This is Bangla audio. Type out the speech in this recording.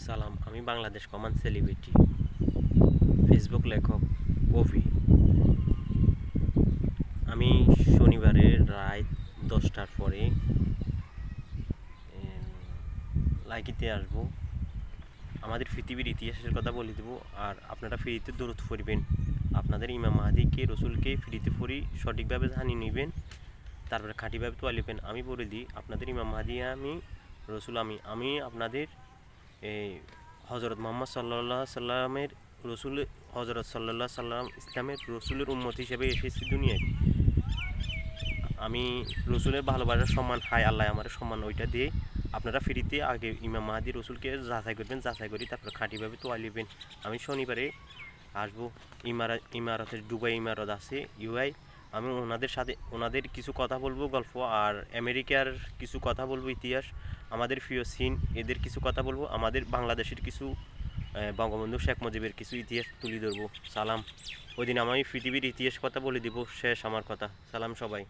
সালাম, আমি বাংলাদেশ কমান সেলিব্রিটি, ফেসবুক লেখক, কবি। আমি শনিবারে রাত 10টার পরে লাইকিতে আসব। আমাদের পৃথিবীর ইতিহাসের কথা বলে দেব, আর আপনারা ফ্রিতে দরুদ পড়বেন। আপনাদের ইমাম মাহাদিকে, রসুলকে ফ্রিতে পড়ি সঠিকভাবে জানিয়ে নেবেন, তারপরে খাঁটিভাবে তোয়ালিবেন। আমি বলে দিই, আপনাদের ইমাম মাহাদি আমি, রসুল আমি আপনাদের হজরত মোহাম্মদ সাল্লাল্লাহু সাল্লামের রসুল, হজরত সাল্লাল্লাহু সাল্লাম ইসলামের রসুলের উম্মত হিসেবে এসেছি দুনিয়ায়। আমি রসুলের ভালোবাসার সম্মান, হাই আল্লাহ আমার সম্মান, ওইটা দিয়ে আপনারা ফ্রিতে আগে ইমাম মাহাদি রসুলকে যাচাই করবেন, যাচাই করি তারপরে খাঁটিভাবে তোয়ালিবেন। আমি শনিবারে আসবো। ইমারতের দুবাই ইমারত আছে ইউআই। আমি ওনাদের সাথে ওনাদের কিছু কথা বলবো, গল্প, আর আমেরিকার কিছু কথা বলবো, ইতিহাস, আমাদের প্রিয় সিন, এদের কিছু কথা বলবো, আমাদের বাংলাদেশের কিছু, বঙ্গবন্ধু শেখ মুজিবের কিছু ইতিহাস তুলে ধরবো। সালাম। ওই দিন আমি পৃথিবীর ইতিহাস কথা বলে দিব, শেষ আমার কথা। সালাম সবাই।